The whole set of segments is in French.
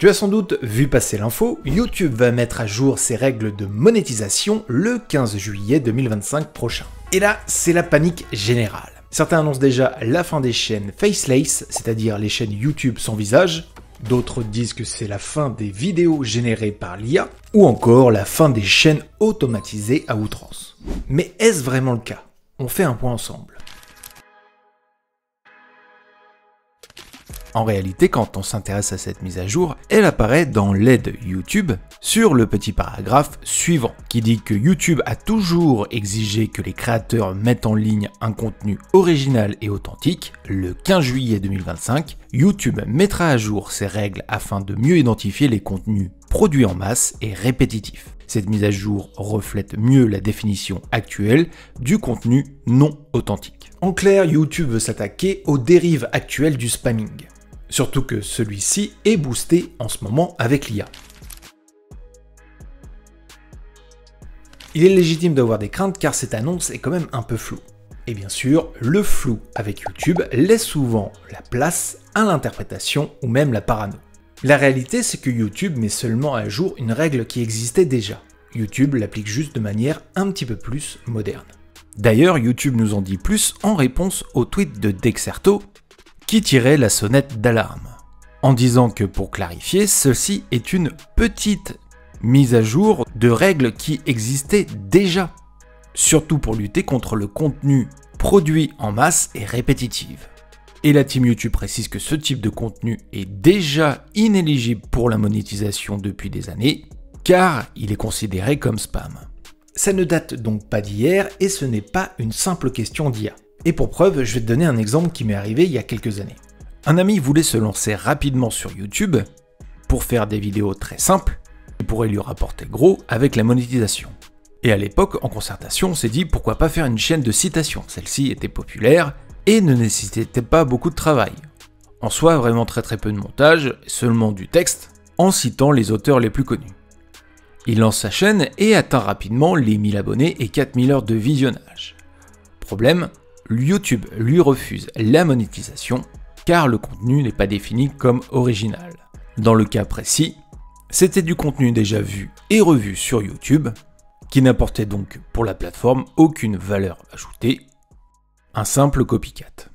Tu as sans doute vu passer l'info, YouTube va mettre à jour ses règles de monétisation le 15 juillet 2025 prochain. Et là, c'est la panique générale. Certains annoncent déjà la fin des chaînes faceless, c'est-à-dire les chaînes YouTube sans visage. D'autres disent que c'est la fin des vidéos générées par l'IA, ou encore la fin des chaînes automatisées à outrance. Mais est-ce vraiment le cas? On fait un point ensemble. En réalité, quand on s'intéresse à cette mise à jour, elle apparaît dans l'aide YouTube sur le petit paragraphe suivant, qui dit que YouTube a toujours exigé que les créateurs mettent en ligne un contenu original et authentique. Le 15 juillet 2025, YouTube mettra à jour ses règles afin de mieux identifier les contenus produits en masse et répétitifs. Cette mise à jour reflète mieux la définition actuelle du contenu non authentique. En clair, YouTube veut s'attaquer aux dérives actuelles du spamming. Surtout que celui-ci est boosté en ce moment avec l'IA. Il est légitime d'avoir des craintes car cette annonce est quand même un peu floue. Et bien sûr, le flou avec YouTube laisse souvent la place à l'interprétation ou même la parano. La réalité, c'est que YouTube met seulement à jour une règle qui existait déjà. YouTube l'applique juste de manière un petit peu plus moderne. D'ailleurs, YouTube nous en dit plus en réponse au tweet de Dexerto, qui tirait la sonnette d'alarme, en disant que pour clarifier, ceci est une petite mise à jour de règles qui existaient déjà, surtout pour lutter contre le contenu produit en masse et répétitif. Et la team YouTube précise que ce type de contenu est déjà inéligible pour la monétisation depuis des années, car il est considéré comme spam. Ça ne date donc pas d'hier et ce n'est pas une simple question d'IA. Et pour preuve, je vais te donner un exemple qui m'est arrivé il y a quelques années. Un ami voulait se lancer rapidement sur YouTube pour faire des vidéos très simples qui pourraient lui rapporter gros avec la monétisation. Et à l'époque, en concertation, on s'est dit pourquoi pas faire une chaîne de citations. Celle-ci était populaire et ne nécessitait pas beaucoup de travail. En soi, vraiment très peu de montage, seulement du texte, en citant les auteurs les plus connus. Il lance sa chaîne et atteint rapidement les 1000 abonnés et 4000 heures de visionnage. Problème, YouTube lui refuse la monétisation car le contenu n'est pas défini comme original. Dans le cas précis, c'était du contenu déjà vu et revu sur YouTube qui n'apportait donc pour la plateforme aucune valeur ajoutée, un simple copycat.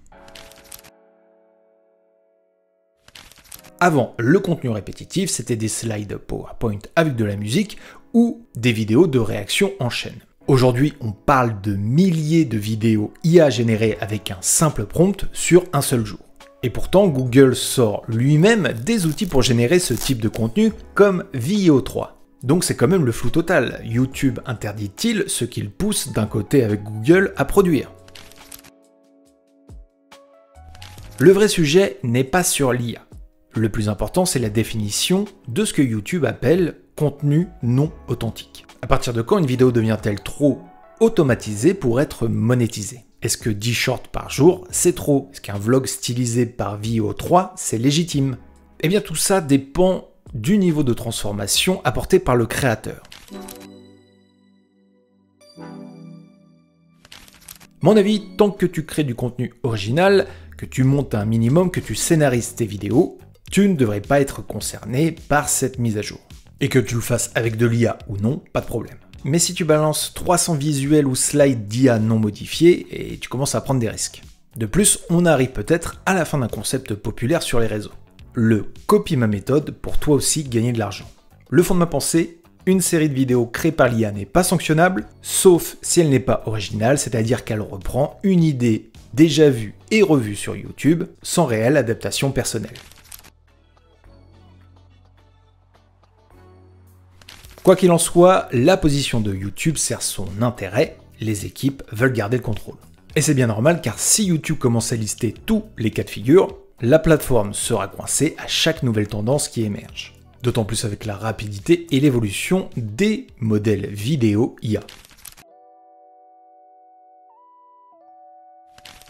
Avant, le contenu répétitif, c'était des slides PowerPoint avec de la musique ou des vidéos de réaction en chaîne. Aujourd'hui, on parle de milliers de vidéos IA générées avec un simple prompt sur un seul jour. Et pourtant, Google sort lui-même des outils pour générer ce type de contenu comme Veo 3. Donc c'est quand même le flou total. YouTube interdit-il ce qu'il pousse d'un côté avec Google à produire? Le vrai sujet n'est pas sur l'IA. Le plus important, c'est la définition de ce que YouTube appelle contenu non authentique. À partir de quand une vidéo devient-elle trop automatisée pour être monétisée? Est-ce que 10 shorts par jour, c'est trop? Est-ce qu'un vlog stylisé par Veo 3, c'est légitime? Eh bien tout ça dépend du niveau de transformation apporté par le créateur. Mon avis, tant que tu crées du contenu original, que tu montes un minimum, que tu scénarises tes vidéos, tu ne devrais pas être concerné par cette mise à jour. Et que tu le fasses avec de l'IA ou non, pas de problème. Mais si tu balances 300 visuels ou slides d'IA non modifiés, et tu commences à prendre des risques. De plus, on arrive peut-être à la fin d'un concept populaire sur les réseaux. Le copie ma méthode pour toi aussi gagner de l'argent. Le fond de ma pensée, une série de vidéos créées par l'IA n'est pas sanctionnable, sauf si elle n'est pas originale, c'est-à-dire qu'elle reprend une idée déjà vue et revue sur YouTube, sans réelle adaptation personnelle. Quoi qu'il en soit, la position de YouTube sert son intérêt, les équipes veulent garder le contrôle. Et c'est bien normal car si YouTube commence à lister tous les cas de figure, la plateforme sera coincée à chaque nouvelle tendance qui émerge. D'autant plus avec la rapidité et l'évolution des modèles vidéo IA.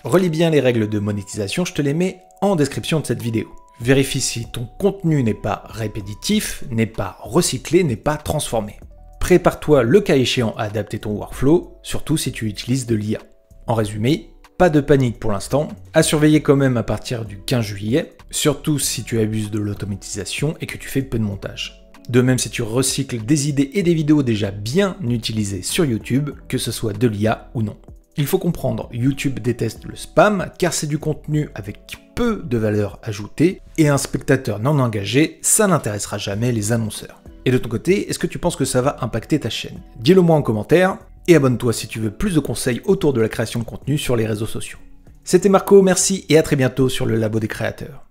Relis bien les règles de monétisation, je te les mets en description de cette vidéo. Vérifie si ton contenu n'est pas répétitif, n'est pas recyclé, n'est pas transformé. Prépare-toi le cas échéant à adapter ton workflow, surtout si tu utilises de l'IA. En résumé, Pas de panique pour l'instant, à surveiller quand même à partir du 15 juillet, surtout si tu abuses de l'automatisation et que tu fais peu de montage. De même si tu recycles des idées et des vidéos déjà bien utilisées sur YouTube, que ce soit de l'IA ou non. Il faut comprendre, YouTube déteste le spam car c'est du contenu avec peu de valeur ajoutée et un spectateur non engagé, ça n'intéressera jamais les annonceurs. Et de ton côté, est-ce que tu penses que ça va impacter ta chaîne? Dis-le moi en commentaire et abonne-toi si tu veux plus de conseils autour de la création de contenu sur les réseaux sociaux. C'était Marco, merci et à très bientôt sur le Labo des créateurs.